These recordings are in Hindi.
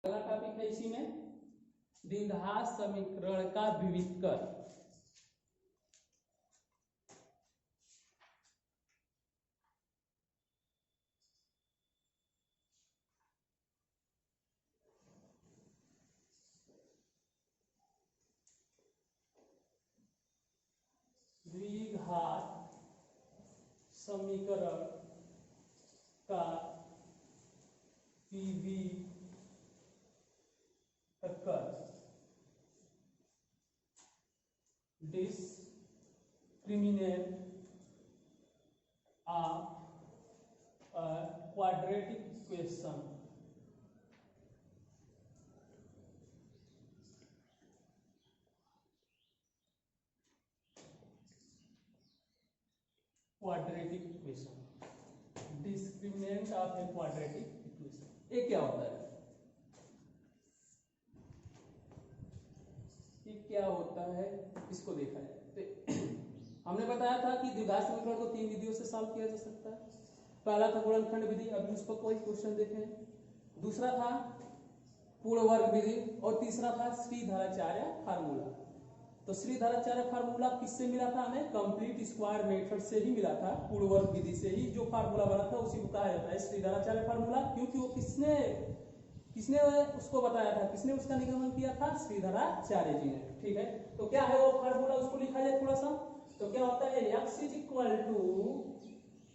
अगला टॉपिक है इसी में द्विघात समीकरण का विविधकर। द्विघात समीकरण का विविधकर discriminant of a quadratic equation discriminant of a quadratic equation. ये क्या होता है? ये क्या होता है इसको देखा जाए तो हमने बताया था कि द्विघात समीकरण को 3 विधियों से सॉल्व किया जा सकता है। पहला था गुणनखंड विधि, अभी उस पर कोई क्वेश्चन देखें। दूसरा था पूर्ण वर्ग विधि और तीसरा था श्रीधराचार्य फार्मूला। तो श्रीधराचार्य फार्मूला किससे मिला था? हमें कंप्लीट स्क्वायर मेथड से ही मिला था। पूर्ण वर्ग विधि से ही जो फार्मूला बना था उसी को कहा जाता है श्रीधराचार्य फार्मूला, क्योंकि वो किसने उसको बताया था, किसने उसका निगमन किया था? श्रीधराचार्य जी ने। ठीक है, तो क्या है वो फार्मूला, उसको लिखा जाए थोड़ा सा। तो क्या होता है? x is equal to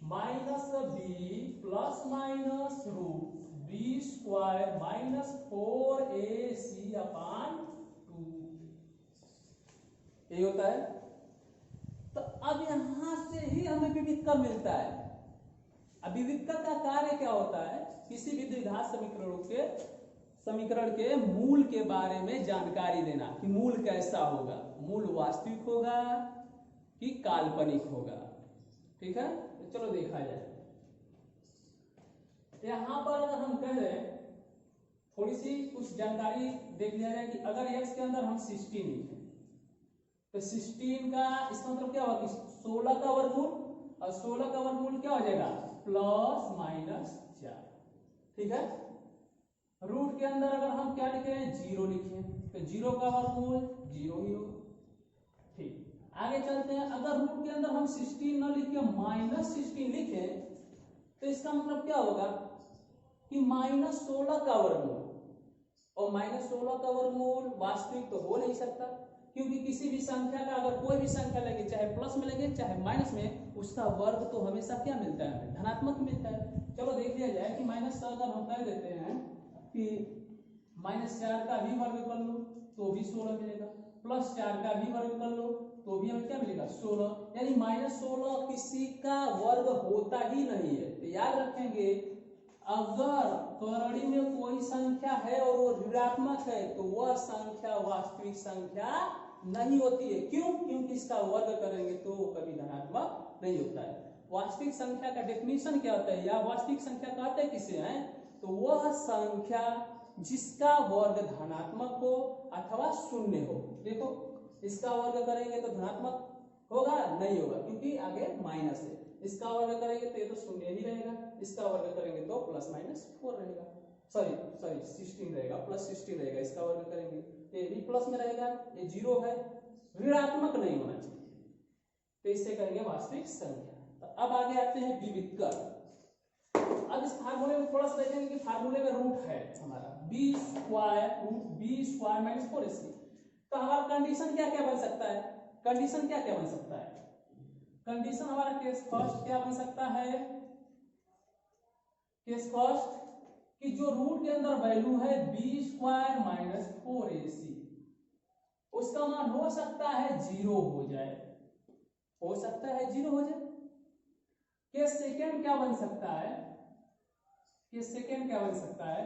minus B plus minus root B square minus 4ac upon 2, ये होता है। तो अब यहां से ही हमें विविधकर मिलता है। अब विविधकर का कार्य क्या होता है? किसी भी द्विघात समीकरण के मूल के बारे में जानकारी देना कि मूल कैसा होगा, मूल वास्तविक होगा कि काल्पनिक होगा। ठीक है, तो चलो देखा जाए। यहां पर अगर हम कह रहे हैं थोड़ी सी कुछ जानकारी देख लिया जाए कि अगर x के अंदर हम 16 लिखें तो 16 का इसका मतलब क्या होगा कि 16 का वर्गमूल, और 16 का वर्गमूल क्या हो जाएगा? Plus minus 4। ठीक है, रूट के अंदर अगर हम क्या लिखें? 0 लिखें तो 0 का वर्गमूल 0 ही हो। ठीक, आगे चलते हैं। अगर रूट के अंदर हम 16 न लिख के माइनस 16 लिखें तो इसका मतलब क्या होगा कि माइनस 16 का वर्गमूल, और माइनस 16 का वर्गमूल वास्तविक तो हो नहीं सकता, क्योंकि किसी भी संख्या का अगर कोई भी संख्या लेंगे, चाहे प्लस में लेंगे चाहे माइनस में, उसका वर्ग तो हमेशा क्या मिलता है? धनात्मक मिलता है। चलो देख लिया जाए कि माइनस का अगर हम कह देते हैं कि -4 का भी वर्ग कर लो तो भी 16 मिलेगा, +4 का भी वर्ग कर लो तो भी हमें क्या मिलेगा? 16। यानी -16 किसी का वर्ग होता ही नहीं है। तो याद रखेंगे, अगर करड़ी में कोई संख्या है और वो ऋणात्मक है तो वह संख्या वास्तविक संख्या नहीं होती है। क्यों? क्योंकि इसका वर्ग करेंगे तो वो कभी धनात्मक नहीं होता है। वास्तविक संख्या का डेफिनेशन क्या होता है, या वास्तविक संख्या कहते हैं किसे हैं? तो वह संख्या जिसका वर्ग धनात्मक हो अथवा शून्य हो। देखो, इसका वर्ग करेंगे तो धनात्मक होगा? नहीं होगा, क्योंकि आगे माइनस है। इसका वर्ग करेंगे तो ये तो शून्य ही रहेगा, इसका वर्ग करेंगे तो प्लस माइनस 4 रहेगा, सॉरी 16 रहेगा, प्लस 16 रहेगा। इसका वर्ग करेंगे तो ये भी प्लस में रहेगा, ये 0 है, ऋणात्मक नहीं होना चाहिए। तो इससे करेंगे वास्तविक संख्या। तो अब आगे आते हैं विविधकर। अब इस फार्मूले में थोड़ा सा देखेंगे कि फार्मूले में रूट है हमारा B square root B square minus 4ac। तो हमारा कंडीशन क्या क्या बन सकता है? कंडीशन क्या क्या बन सकता है? कंडीशन हमारा केस फर्स्ट क्या बन सकता है? केस फर्स्ट कि जो रूट के अंदर वैल्यू है बी स्क्वायर माइनस 4ac, उसका मान हो सकता है 0 हो जाए, हो सकता है 0 हो जाए। केस सेकेंड क्या बन सकता है? केस सेकेंड क्या बन सकता है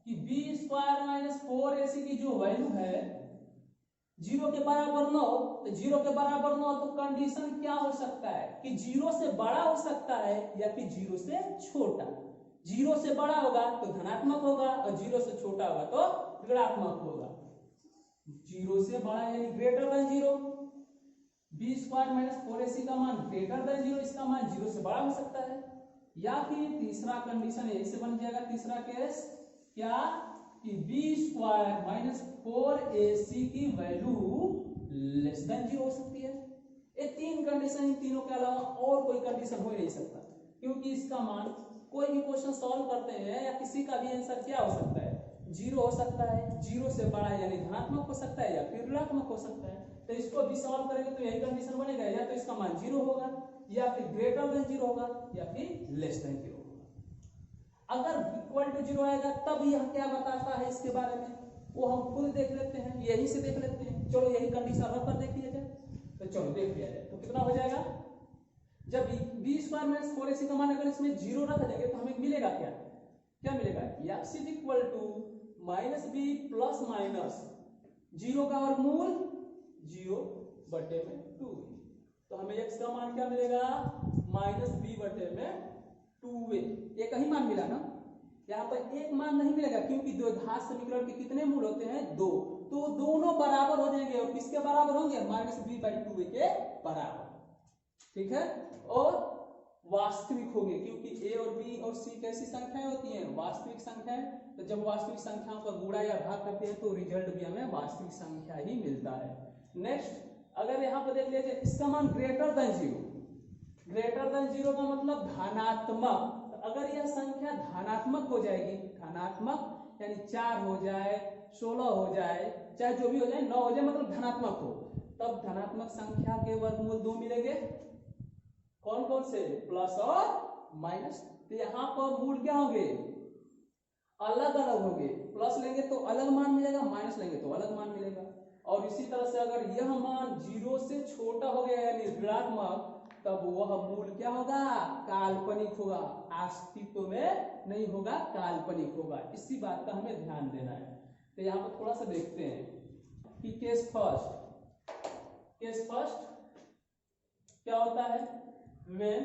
कि बी स्क्वायर माइनस 4ac की जो वैल्यू है 0 के बराबर न हो, तो 0 के बराबर न हो तो कंडीशन क्या हो सकता है कि 0 से बड़ा हो सकता है या फिर 0 से छोटा। 0 से बड़ा होगा तो धनात्मक होगा और 0 से छोटा होगा तो ऋणात्मक होगा। 0 से बड़ा यानी greater than 0, B square minus 4ac का मान ग्रेटर देन 0, इसका मान 0 से बड़ा हो सकता है। या फिर तीसरा कंडीशन ऐसे बन जाएगा, तीसरा केस क्या कि बी स्क्वायर माइनस 4ac की वैल्यू लेस देन 0 हो सकती है। ये तीन कंडीशन, इन तीनों के अलावा और कोई कंडीशन हो ही नहीं सकता, क्योंकि इसका मान कोई भी क्वेश्चन सॉल्व करते हैं या किसी का भी आंसर क्या हो सकता है, 0 हो सकता है, 0 से बड़ा यानी धनात्मक हो सकता है या फिर ऋणात्मक हो सकता है। तो इसको भी सॉल्व करेंगे तो यही कंडीशन बनेगा, या तो इसका मान 0 होगा या फिर ग्रेटर देन 0 होगा या फिर लेस देन 0 होगा। अगर इक्वल टू 0 आएगा तब यह क्या बताता है इसके बारे में, वो हम खुद देख लेते हैं, यहीं से देख लेते हैं। चलो यही कंडीशन रख कर देख लिया जाए, तो चलो देख लिया जाए। तो कितना हो जाएगा, जब बी स्क्वायर माइनस 4ac का मान अगर इसमें 0 रख देंगे तो हमें मिलेगा क्या, क्या मिलेगा, x is equal to minus B plus minus 0 का वर्गमूल 0 बटे में 2। तो हमें x का मान क्या मिलेगा, माइनस बी बटे में 2a। एक ही मान मिला ना, यहाँ पर एक मान नहीं मिलेगा, क्योंकि द्विघात समीकरण के कितने मूल होते हैं, 2। तो दोनों बराबर हो जाएंगे, और किसके बराबर होंगे, माइनस बी बाई 2a के बराबर। ठीक है, और वास्तविक होंगे, क्योंकि a और b और c कैसी संख्याएं होती हैं, वास्तविक संख्याएं। तो जब वास्तविक संख्याओं का गुणा या भाग करते हैं तो रिजल्ट भी हमें वास्तविक संख्या ही मिलता है। नेक्स्ट, अगर यहाँ पर देख लीजिए इसका मान ग्रेटर देन 0, ग्रेटर देन 0 का मतलब धनात्मक। तो अगर यह संख्या धनात्मक हो जाएगी, धनात्मक यानी 4 हो जाए, 16 हो जाए, चाहे जो भी हो जाए, 9 हो जाए, मतलब धनात्मक हो, तब धनात्मक संख्या के वर्गमूल 2 मिलेंगे। कौन कौन से, प्लस और माइनस। तो यहाँ पर मूल क्या होंगे, अलग अलग होंगे। प्लस लेंगे तो अलग मान मिलेगा, माइनस लेंगे तो अलग मान मिलेगा। और इसी तरह से अगर यह मान 0 से छोटा हो गया यानी ऋणात्मक, तब वह मूल क्या होगा, काल्पनिक होगा, अस्तित्व में नहीं होगा, काल्पनिक होगा। इसी बात का हमें ध्यान देना है। तो यहाँ पर थोड़ा सा देखते हैं कि केस फर्स्ट क्या होता है, में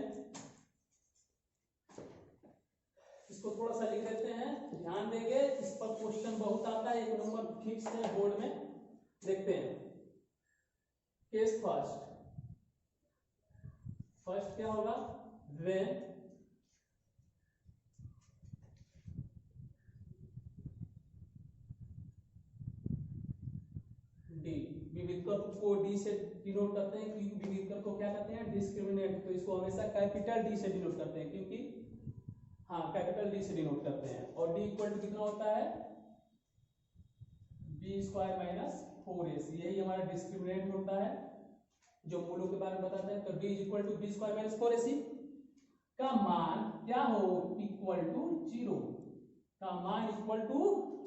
इसको थोड़ा सा लिख देते हैं, ध्यान देंगे, इस पर क्वेश्चन बहुत आता है, 1 नंबर फिक्स है बोर्ड में। देखते हैं केस फर्स्ट क्या होगा, व्हेन डी, विविधकर को डी से डिनोट करते हैं, क्योंकि विविधकर को क्या करते हैं, डिस्क्रिमिनेट। तो इसको हमेशा कैपिटल डी से डिनोट करते हैं, क्योंकि हाँ कैपिटल डी से डिनोट करते हैं। और डी इक्वल टू कितना होता है, बी स्क्वायर माइनस 4ac, यही हमारा डिस्क्रिमिनेंट होता है जो मूलों के बारे में बताता है। तो D is equal to B square minus 4ac का मान क्या हो, इक्वल टू 0, का मान इक्वल टू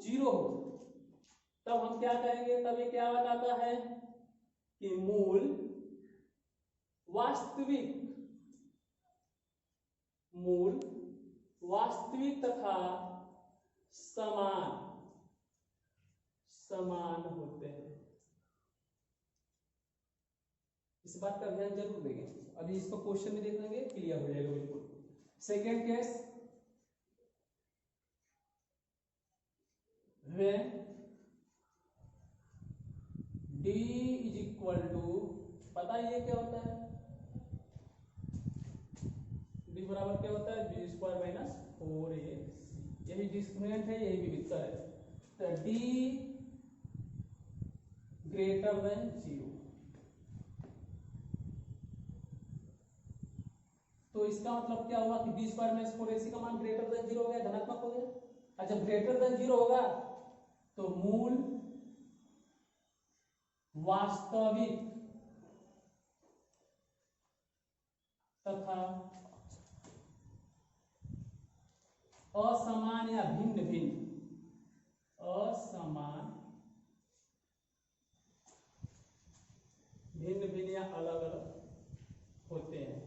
0 हो, तब हम क्या कहेंगे, तब ये क्या बताता है कि मूल वास्तविक तथा समान होते हैं। इस बात का ध्यान जरूर देंगे, अभी इसको क्वेश्चन में देख लेंगे, क्लियर हो जाएगा बिल्कुल। Second case, when d is equal to, पता है क्या होता है, d बराबर क्या होता है, बी स्क्वायर माइनस 4ac, यही डिस्क्रिमिनेंट है, यही विविधता है। तो d ग्रेटर देन 0, तो इसका मतलब क्या हुआ कि बी स्क्वायर माइनस 4ac का मान ग्रेटर देन 0 हो गया, धनात्मक हो गया। अच्छा, ग्रेटर देन 0 होगा तो मूल वास्तविक तथा असमान या भिन्न भिन्न या अलग अलग होते हैं।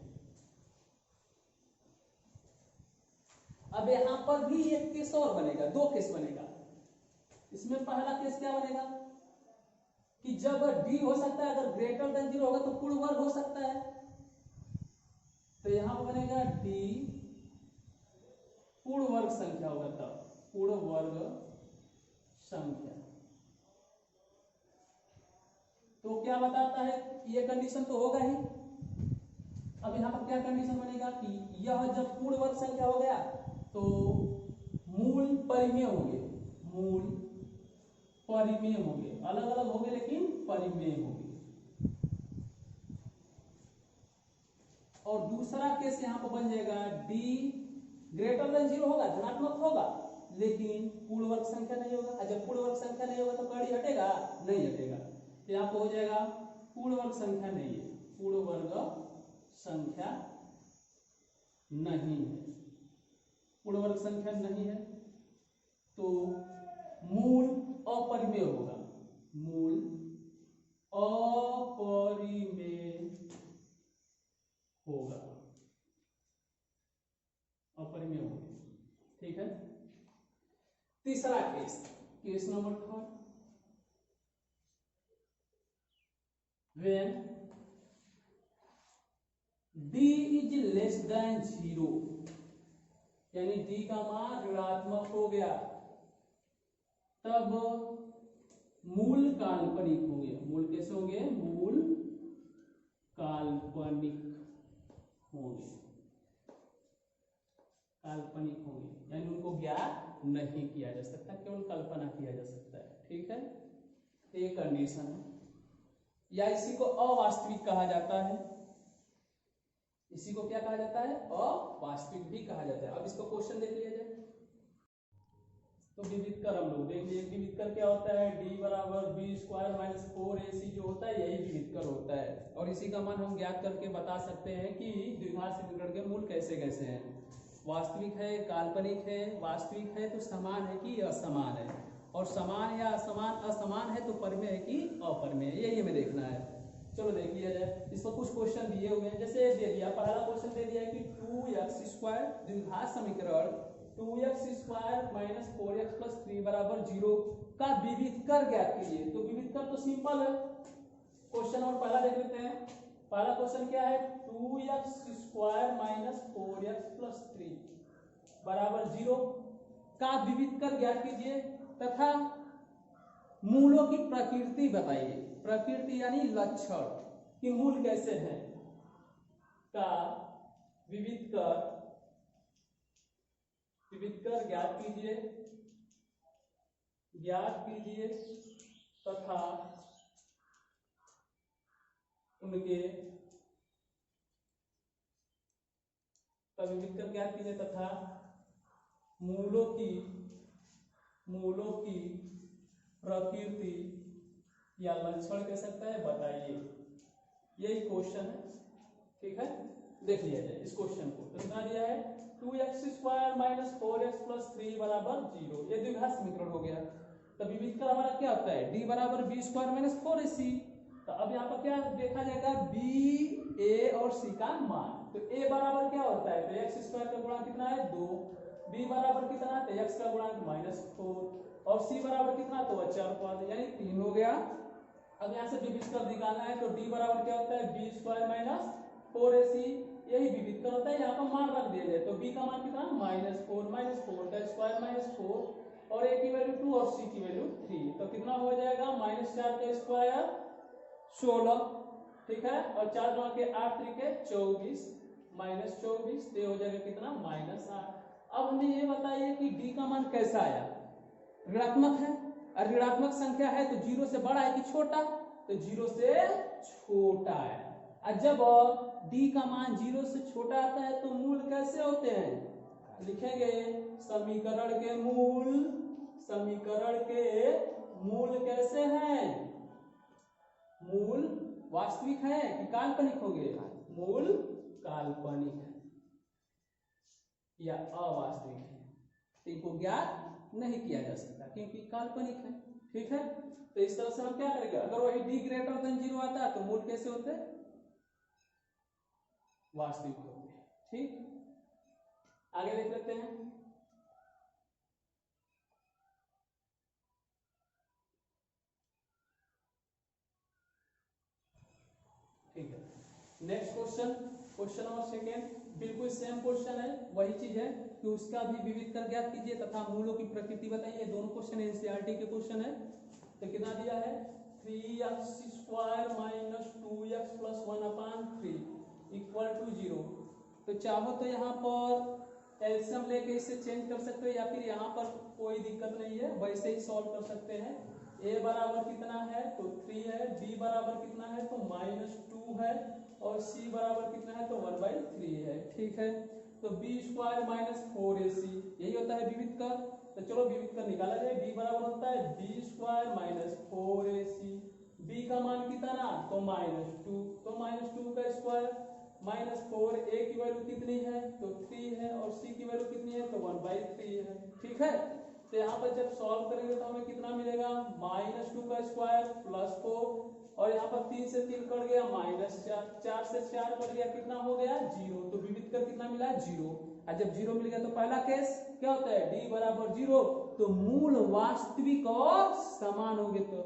अब यहां पर भी एक केस और बनेगा, 2 केस बनेगा। इसमें पहला केस क्या बनेगा कि जब d हो सकता है, अगर ग्रेटर देन 0 होगा तो पूर्ण वर्ग हो सकता है। तो यहां पर बनेगा d पूर्ण वर्ग संख्या होगा, तब पूर्ण वर्ग संख्या। तो क्या बताता है, ये कंडीशन तो होगा ही। अब यहां पर क्या कंडीशन बनेगा कि यह जब पूर्ण वर्ग संख्या हो गया तो मूल परिमेय होंगे, मूल परिमेय होंगे, अलग अलग होंगे लेकिन परिमेय होंगे। और दूसरा केस यहाँ पर बन जाएगा d ग्रेटर देन 0 होगा, धनात्मक होगा, लेकिन पूर्ण वर्ग संख्या नहीं होगा। और जब पूर्ण वर्ग संख्या नहीं होगा तो कड़ी हटेगा, नहीं हटेगा। तो यहाँ पर हो जाएगा पूर्ण वर्ग संख्या नहीं है, पूर्ण वर्ग संख्या नहीं है, पूर्ण वर्ग संख्या नहीं है, तो मूल अपरिमेय होगा, मूल अपरिमेय होगा, अपरिमेय होगा। ठीक है। तीसरा case, case number 3, when d is less than 0, यानी d का मान ऋणात्मक हो गया, तब मूल काल्पनिक होंगे। मूल कैसे होंगे? मूल काल्पनिक होंगे, काल्पनिक होंगे, यानी उनको ज्ञात नहीं किया जा सकता, केवल कल्पना किया जा सकता है। ठीक है, ये कंडीशन है, या इसी को अवास्तविक कहा जाता है। इसी को क्या कहा जाता है? अवास्तविक भी कहा जाता है। अब इसको क्वेश्चन देख लिया जाए। तो विविध कर हम लोग देख लिए, विविध कर क्या होता है? d बराबर b स्क्वायर माइनस 4ac जो होता है यही विविध कर होता है। और इसी का मान हम ज्ञात करके बता सकते हैं कि द्विघात समीकरण के मूल कैसे कैसे हैं। वास्तविक है, काल्पनिक है, वास्तविक है तो समान है कि असमान है, और समान या असमान असमान है तो परिमेय है कि अपरिमेय, यही हमें देखना है। चलो देख लिया जाए। इसमें कुछ क्वेश्चन दिए हुए हैं, जैसे दे दिया, पहला क्वेश्चन दे दिया है कि 2x स्क्वायर द्विघात समीकरण 2x square minus 4x plus 3 बराबर 0 का विविध कर ज्ञात कीजिए। तो विविध कर तो सिंपल है, क्वेश्चन नंबर पहला देख लेते हैं। पहला क्वेश्चन क्या है? 2x square minus 4x plus 3 बराबर 0 का विविध कर ज्ञात कीजिए तथा मूलों की प्रकृति बताइए। प्रकृति यानी लक्षण कि मूल कैसे हैं का विविध कर ज्ञात कीजिए तथा उनके विविध कर ज्ञात कीजिए तथा मूलों की प्रकृति या लक्षण कह सकता है बताइए। यही क्वेश्चन है। ठीक है, देख लिया जाए इस क्वेश्चन को। तो कितना दिया है? 2x square minus 4x plus 3 बराबर 0। ये द्विघात समीकरण हो गया। तो विविध कर हमारा क्या होता है? d बराबर b स्क्वायर माइनस 4ac। तो अब यहाँ पर क्या देखा जाएगा? b, a और c का मान। तो a बराबर क्या होता है? तो x स्क्वायर का गुणा कितना है? 2। b बराबर कितना? तो x का गुणा -4 और c बराबर कितना? तो 4 यानी 3 हो गया। अब यहाँ से विविध कर निकालना है तो d बराबर क्या होता है? b स्क्वायर माइनस 4ac, यही विविध कर होता है। यहाँ पर मान रख दिया जाए तो b का मान कितना? -4 का स्क्वायर -4 और a की वैल्यू 2 और c की वैल्यू 3। तो कितना हो जाएगा? -4 का स्क्वायर 16। ठीक है, और 4 गुणा के 8 त्रिके 24 -24, तो हो जाएगा कितना? -8। अब हमें ये बताइए कि d का मान कैसा आया? ऋणात्मक है, और ऋणात्मक संख्या है तो 0 से बड़ा है कि छोटा? तो 0 से छोटा है। और जब d का मान 0 से छोटा आता है तो मूल कैसे होते हैं? लिखेंगे समीकरण के मूल कैसे हैं? मूल वास्तविक है कि काल्पनिक होंगे? मूल काल्पनिक है या अवास्तविक है, इनको ज्ञात नहीं किया जा सकता क्योंकि काल्पनिक है। ठीक है, तो इस तरह से हम क्या करेंगे? अगर वही d ग्रेटर देन 0 आता है तो मूल कैसे होते? वास्तविक होते हैं। ठीक, आगे देख लेते हैं। ठीक है, नेक्स्ट क्वेश्चन नंबर सेकेंड, बिल्कुल सेम क्वेश्चन है, वही चीज है कि उसका भी विविध कर ज्ञात कीजिए तथा मूलों की प्रकृति बताइए। दोनों क्वेश्चन एनसीईआरटी के क्वेश्चन है। तो कितना दिया है? 3x square minus 2x plus 1/3 equal to 0। तो चाहो तो यहाँ पर एलसीएम लेके इसे चेंज कर सकते हो या फिर यहाँ पर कोई दिक्कत नहीं है, वैसे ही सॉल्व कर सकते हैं। a बराबर कितना है तो 3 है, b बराबर कितना है तो -2 है, और c बराबर कितना है तो 1/3 है। ठीक है, तो b स्क्वायर माइनस 4ac यही होता है विविध का। तो चलो विविध का निकाला जाए। b बराबर होता है b square minus 4ac, b का मान कितना तो -2, तो -2 का स्क्वायर -4, a की वैल्यू कितनी है तो 3 है, और c की वैल्यू कितनी है तो 1/3 है। ठीक है, तो यहाँ पर जब सॉल्व करेंगे तो हमें कितना मिलेगा -2 का स्क्वायर प्लस 4, और यहाँ पर 3 से 3 कट गया -4, 4 से 4 कट गया कितना हो गया 0, तो विविध कर कितना मिला 0। और जब 0 मिल गया तो पहला केस क्या होता है d बराबर 0, तो मूल वास्तविक और समान हो गए, तो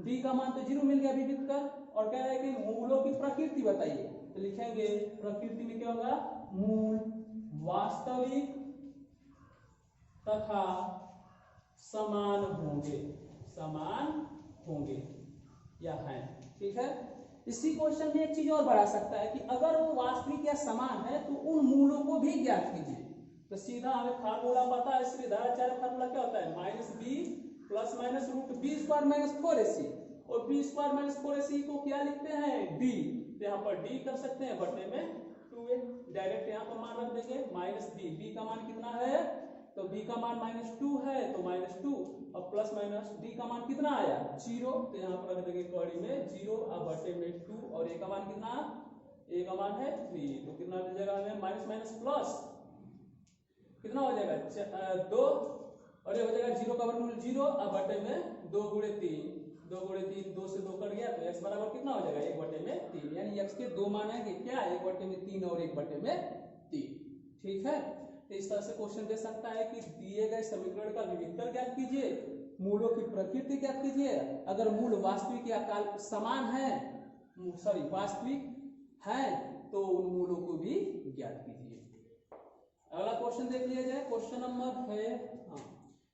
d का मान तो 0 मिल गया विविध कर, और कह रहा है कि मूलों की प्रकृति बताइए, तो लिखेंगे प्रकृति में क्या होगा मूल वास्तविक तथा समान होंगे, समान होंगे या हैं। ठीक है, इसी क्वेश्चन में एक चीज और बढ़ा सकता है कि अगर वो वास्तविक या समान है तो उन मूलों को भी ज्ञात कीजिए। तो सीधा हमें फार्मूला पता है, इसलिए धाराचार्य फार्मूला क्या होता है -b plus minus root b square minus 4ac, और b स्क्वायर माइनस 4ac को क्या लिखते हैं d, तो यहाँ पर d कर सकते हैं बटे में 2a, डायरेक्ट यहाँ पर मान रख देंगे -b, b का मान कितना है तो b का मान -2 है तो -2, और प्लस माइनस d का मान कितना आया 0, तो यहाँ पर रख देंगे कड़ी में 0 और बटे में 2, और a का मान कितना, a का मान है 3, तो कितना मिल जाएगा हमें माइनस माइनस प्लस कितना हो जाएगा 2, और ये हो जाएगा 0 का वर्गमूल 0 और बटे में 2 गुणे 3, 2 गुणे 3 2 से 2 कट गया, तो x बराबर कितना हो जाएगा 1 बटे में 3, यानी x के दो मान है क्या 1 बटे में 3 और 1 बटे में 3। ठीक है, तो इस तरह से क्वेश्चन दे सकता है कि दिए गए समीकरण का विविधकर ज्ञात कीजिए, मूलों की प्रकृति ज्ञात कीजिए, अगर मूल वास्तविक या काल समान है, सॉरी वास्तविक है तो उन मूलों को भी ज्ञात कीजिए। अगला क्वेश्चन देख लिया जाए, क्वेश्चन नंबर है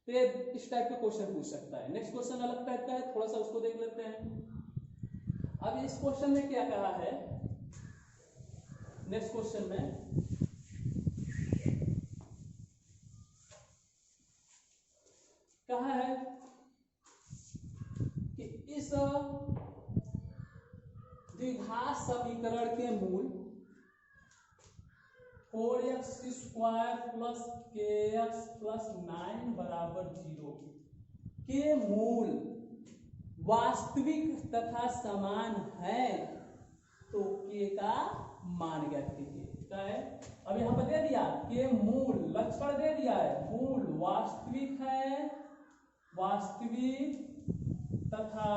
तो इस टाइप का क्वेश्चन पूछ सकता है। नेक्स्ट क्वेश्चन अलग टाइप का है, थोड़ा सा उसको देख लेते हैं। अब इस क्वेश्चन में क्या कहा है, नेक्स्ट क्वेश्चन में कहा है कि इस द्विघात समीकरण के मूल 4x square plus kx plus 9 बराबर 0 के मूल वास्तविक तथा समान है, तो k का मान ज्ञात कीजिए। क्या है, अब यहां पर दे दिया के मूल लक्षण दे दिया है, मूल वास्तविक है, वास्तविक तथा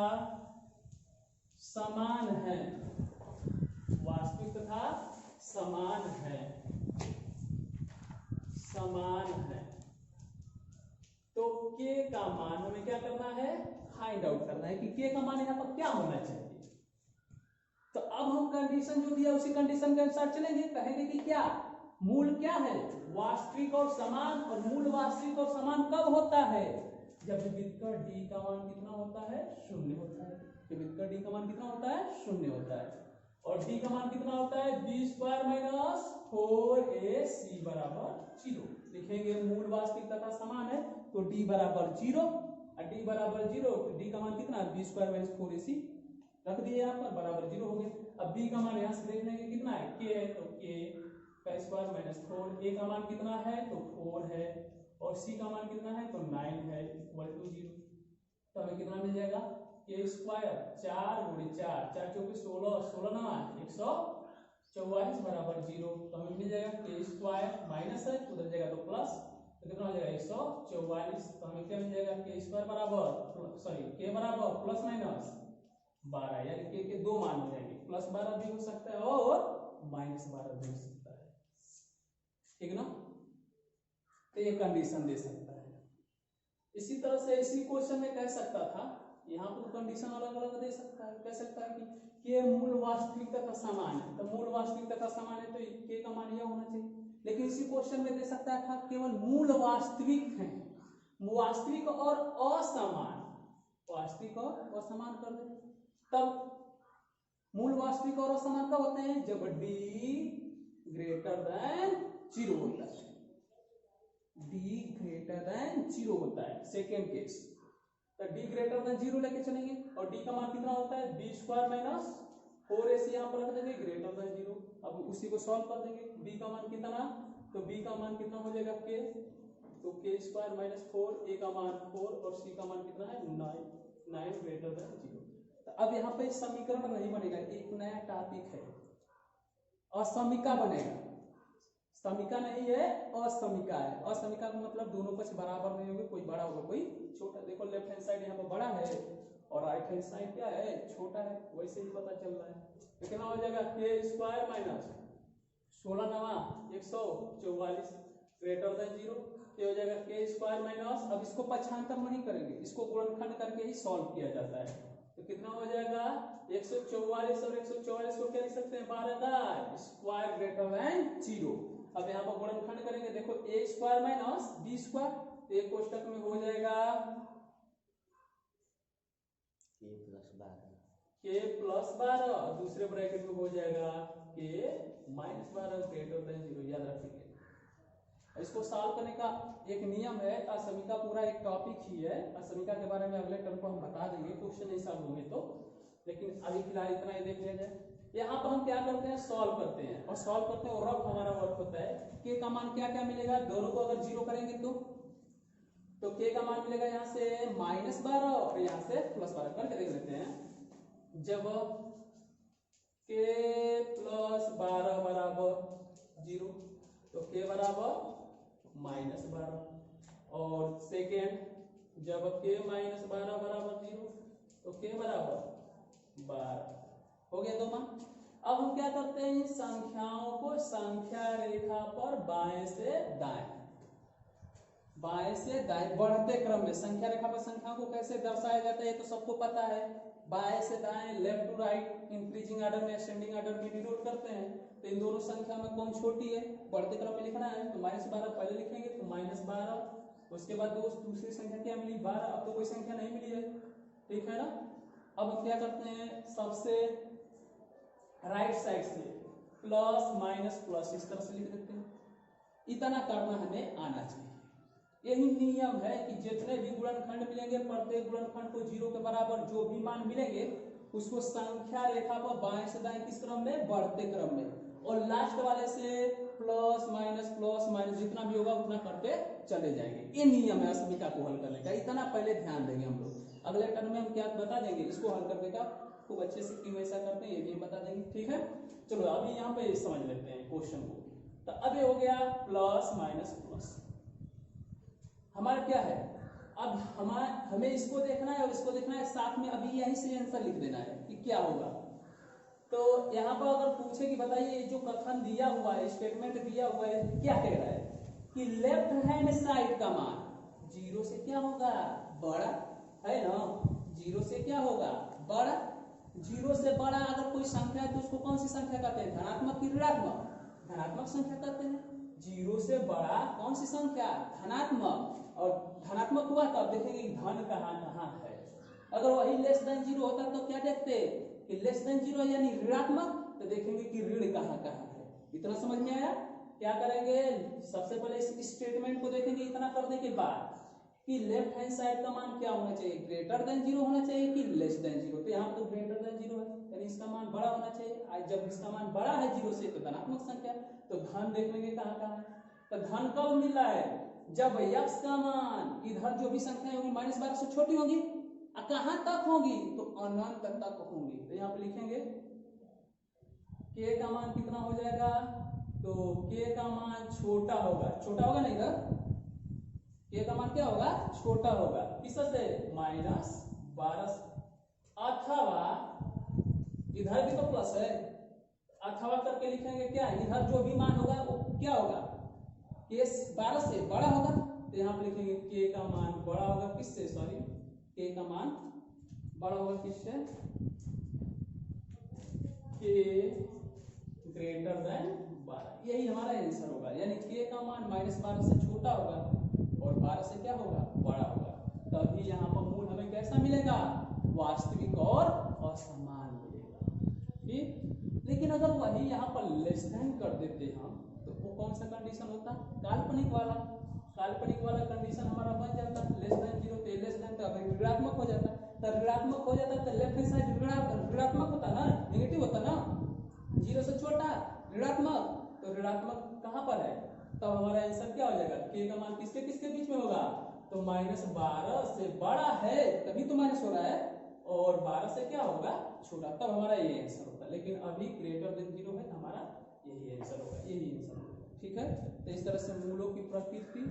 समान है, वास्तविक तथा समान है, समान है, तो k का मान हमें क्या करना है फाइंड आउट करना है कि k का मान यहाँ पर क्या होना चाहिए। तो अब हम कंडीशन जो दिया उसी कंडीशन के अनुसार चलेंगे, कहेंगे कि क्या मूल क्या है वास्तविक और समान, और मूल वास्तविक और समान कब होता है जब विविधकर d का मान कितना होता है 0 होता है, विविधकर d का मान कितना होता है 0 होता है, और d का मान कितना होता है b स्क्वायर माइनस 4ac बराबर 0। लिखेंगे मूल वास्तविक तथा समान है तो d बराबर 0, और d बराबर 0 तो d का मान कितना b स्क्वायर माइनस 4ac रख दिए यहाँ पर बराबर 0 हो गए। अब b का मान यहाँ से देख लेंगे कितना है k है तो k का स्क्वायर माइनस 4, a का मान कितना है तो 4 है, और c का मान कितना है तो 9 है इक्वल टू 0। तो हमें कितना मिल जाएगा k स्क्वायर 4 गुणे 4, 4 चौके 16, 16 ना 144 बराबर 0, तो हमें मिल जाएगा k स्क्वायर माइनस है उधर जाएगा तो प्लस, तो कितना हो जाएगा 144, तो हमें क्या मिल जाएगा k स्क्वायर बराबर सॉरी k बराबर प्लस माइनस 12, यानी k के दो मान हो जाएंगे, प्लस 12 भी हो सकता है और माइनस 12 भी हो सकता है। ठीक ना, तो ये कंडीशन दे सकता है। इसी तरह से इसी क्वेश्चन में कह सकता था, यहाँ पर कंडीशन अलग अलग दे सकता है, कह सकता है कि k मूल वास्तविक तथा समान है, तो मूल वास्तविक तथा समान है तो k का मान यह होना चाहिए, लेकिन इसी क्वेश्चन में दे सकता था केवल मूल वास्तविक है, वास्तविक और असमान, वास्तविक और असमान कर दे, तब मूल वास्तविक और असमान कब होते हैं जब d ग्रेटर देन 0 होता है, डी ग्रेटर देन जीरो होता है, सेकेंड केस। तो डी ग्रेटर देन जीरो लेके चलेंगे और डी का मान कितना होता है, बी स्क्वायर माइनस 4ac यहाँ पर रख देंगे ग्रेटर देन जीरो। अब उसी को सॉल्व कर देंगे, बी का मान कितना, तो बी का मान कितना हो जाएगा के, तो के स्क्वायर माइनस 4, ए का मान 4 और सी का मान कितना है 9 ग्रेटर देन जीरो। तो अब यहाँ पे समीकरण नहीं बनेगा, एक नया टॉपिक है, असमीका बनेगा। समीका नहीं है, असमीका है। असमीका का मतलब दोनों पक्ष बराबर नहीं होंगे, कोई बड़ा होगा कोई छोटा। देखो लेफ्ट हैंड साइड यहाँ पर बड़ा है और राइट हैंड साइड क्या है, छोटा है, वैसे ही पता चल रहा है। तो कितना हो जाएगा, के स्क्वायर माइनस 16 नवा 144 ग्रेटर देन जीरो। ये हो जाएगा के स्क्वायर माइनस, अब इसको पक्षांतर नहीं करेंगे, इसको गुणनखंड करके ही सॉल्व किया जाता है। तो कितना हो जाएगा 144 और 144 को क्या लिख सकते हैं 12 का स्क्वायर ग्रेटर देन जीरो। अब यहाँ पर गुणनखंड करेंगे, देखो ए स्क्वायर माइनस बी स्क्वायर, एक कोष्टक में हो जाएगा के प्लस 12 और दूसरे ब्रैकेट में हो जाएगा के माइनस 12 ग्रेटर देन जीरो। याद रखेंगे, इसको सॉल्व करने का एक नियम है। असमीका पूरा एक टॉपिक ही है, असमीका के बारे में अगले टर्म को हम बता देंगे, क्वेश्चन नहीं सॉल्व होंगे तो, लेकिन अभी फिलहाल इतना ही देख लिया जाए। यहाँ पर हम क्या करते हैं, सॉल्व करते हैं, और सॉल्व करते हैं और रफ हमारा वर्क होता है। के का मान क्या क्या मिलेगा, दोनों को अगर जीरो करेंगे तो के का मान मिलेगा यहाँ से -12 और यहाँ से +12 करके देख लेते हैं। जब के +12 बराबर 0 तो के बराबर -12, और सेकेंड जब के -12 बराबर 0 तो के बराबर 12। हो गया दो मान। अब हम क्या करते हैं, संख्याओं को संख्या रेखा पर बाएं से दाएं बढ़ते क्रम में, संख्या रेखा पर संख्याओं को कैसे दर्शाया जाता है ये तो सबको पता है। बाएं से दाएं, left to right, increasing order में असेंडिंग ऑर्डर में डिनोट करते हैं। तो इन दोनों संख्या में कौन छोटी है, बढ़ते क्रम में लिखना है तो -12 पहले लिखेंगे, तो -12, उसके बाद दूसरी संख्या क्या मिली 12। अब तो कोई संख्या नहीं मिली है, ठीक है ना। अब हम क्या करते हैं, सबसे राइट साइड से प्लस माइनस प्लस इस तरह से लिख देते हैं। इतना करना हमें आना चाहिए। यही नियम है कि जितने भी गुणनखंड मिलेंगे, प्रत्येक गुणनखंड को 0 के बराबर जो भी मान मिलेंगे उसको संख्या रेखा पर बाएं से दाएं किस क्रम में, बढ़ते क्रम में, और लास्ट वाले से प्लस माइनस जितना भी होगा उतना करते चले जाएंगे। ये नियम है असमीका को हल करने का, इतना पहले ध्यान देंगे हम लोग। अगले टर्म में हम क्या बता देंगे, इसको हल करने का खूब अच्छे से क्यों ऐसा करते हैं ये भी हम बता देंगे, ठीक है। चलो अभी यहाँ पे समझ लेते हैं क्वेश्चन को। तो अब ये हो गया प्लस माइनस प्लस, हमारा क्या है, अब हमें इसको देखना है और इसको देखना है साथ में, अभी यहीं से आंसर लिख देना है कि क्या होगा। तो यहाँ पर अगर पूछे कि बताइए जो कथन दिया हुआ है, स्टेटमेंट दिया हुआ है, क्या कह रहा है कि लेफ्ट हैंड साइड का मान 0 से क्या होगा, बड़ा है ना, 0 से क्या होगा, बड़ा। 0 से बड़ा अगर कोई संख्या है तो उसको कौन सी संख्या कहते हैं, धनात्मक की ऋणात्मक, धनात्मक संख्या कहते हैं। 0 से बड़ा कौन सी संख्या, धनात्मक, और धनात्मक हुआ तो आप देखेंगे कि धन कहाँ है। अगर वही लेस देन 0 होता तो क्या देखते कि लेस देन 0 यानी ऋणात्मक, तो देखेंगे कि ऋण कहाँ है। इतना समझ में आया। क्या करेंगे, सबसे पहले इस स्टेटमेंट को देखेंगे, इतना करने के बाद कि लेफ्ट हैंड साइड का मान क्या होना चाहिए, ग्रेटर देन 0 होना चाहिए कि लेस देन 0। तो यहाँ पर तो ग्रेटर देन 0 है, यानी इसका मान बड़ा होना चाहिए। जब इसका मान बड़ा है 0 से तो धनात्मक संख्या, तो धन देख लेंगे कहाँ है। तो धन कब मिल रहा है, जब x का मान इधर जो भी संख्या होगी -12 से छोटी होगी, कहां तक होगी, तो अनंत तक होंगी। तो यहाँ पे लिखेंगे k का मान कितना हो जाएगा, तो k का मान छोटा होगा नहीं इधर, k का मान क्या होगा, छोटा होगा, किससे, -12, अथवा इधर भी तो प्लस है, अथवा करके लिखेंगे क्या, इधर जो भी मान होगा वो क्या होगा, k 12 से बड़ा होगा। तो यहाँ पे लिखेंगे k का मान बड़ा होगा किससे, सॉरी k का मान बड़ा होगा किससे, k ग्रेटर देन 12। यही हमारा आंसर होगा, यानी k का मान -12 से छोटा होगा और 12 से क्या होगा, बड़ा होगा। तभी यहाँ पर मूल हमें कैसा मिलेगा, वास्तविक और असमान मिलेगा, ठीक। लेकिन अगर वही यहाँ पर लेस देन कर देते हम, तो वो कौन सा कंडीशन होता, काल्पनिक वाला। काल्पनिक वाला कंडीशन हमारा बन जाता लेस देन 0 पे लेस देन, तो अगर ऋणात्मक हो जाता तो ऋणात्मक हो जाता तो लेफ्ट हैंड साइड ऋणात्मक होता ना, नेगेटिव होता ना, 0 से छोटा ऋणात्मक, तो ऋणात्मक कहां पर है, तब हमारा आंसर क्या हो जाएगा, के का मान किसके किसके बीच में होगा, तो -12 से बड़ा है तभी तो माइनस हो रहा है, और 12 से क्या होगा छोटा, तब हमारा ये आंसर होगा। लेकिन अभी ग्रेटर देन 0 है, हमारा यही आंसर होगा, यही आंसर होगा। ठीक है, तो इस तरह से मूलों की प्रकृति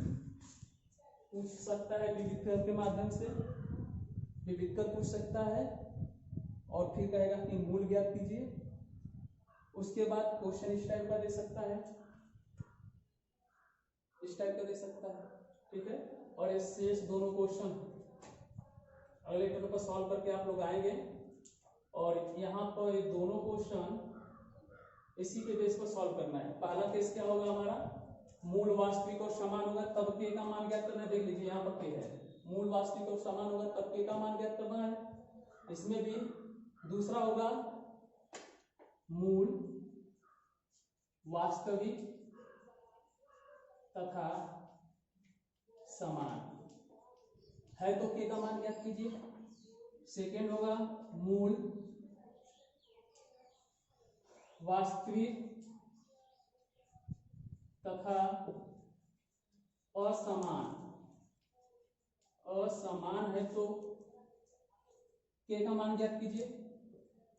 पूछ सकता है विविधकर के माध्यम से, विविधकर पूछ सकता है, और फिर कहेगा कि मूल ज्ञात कीजिए। उसके बाद क्वेश्चन इस टाइप का दे सकता है, इस टाइप का दे सकता है। ठीक है, और ये शेष दोनों क्वेश्चन अगले टर्म पर सॉल्व करके आप लोग आएंगे, और यहाँ पर ये दोनों क्वेश्चन इसी के बेस पर सॉल्व करना है। पहला केस क्या होगा हमारा, मूल वास्तविक और समान होगा तब के का मान ज्ञात करना है। देख लीजिए यहाँ पर के है, मूल वास्तविक और समान होगा तब के का मान ज्ञात करना है। इसमें भी दूसरा होगा मूल वास्तविक तथा समान है तो के का मान ज्ञात कीजिए। सेकेंड होगा मूल वास्तविक तथा असमान, असमान है तो के का मान ज्ञात कीजिए।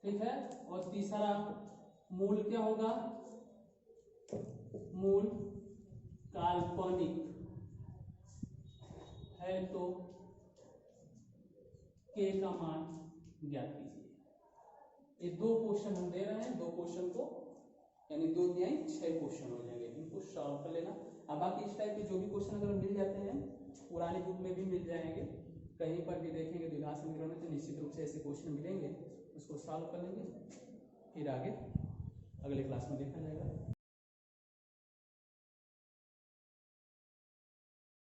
ठीक है, और तीसरा मूल क्या होगा, मूल काल्पनिक है तो के का मान ज्ञात कीजिए। ये दो क्वेश्चन हम दे रहे हैं, दो क्वेश्चन को यानी 2 तिहाई 6 क्वेश्चन हो जाएंगे, इनको सॉल्व कर लेना। अब बाकी इस टाइप के जो भी क्वेश्चन अगर मिल जाते हैं पुरानी बुक में भी मिल जाएंगे, कहीं पर भी देखेंगे द्विघात समीकरण में तो निश्चित रूप से ऐसे क्वेश्चन मिलेंगे, उसको सॉल्व कर लेंगे, फिर आगे अगले क्लास में देखा जाएगा।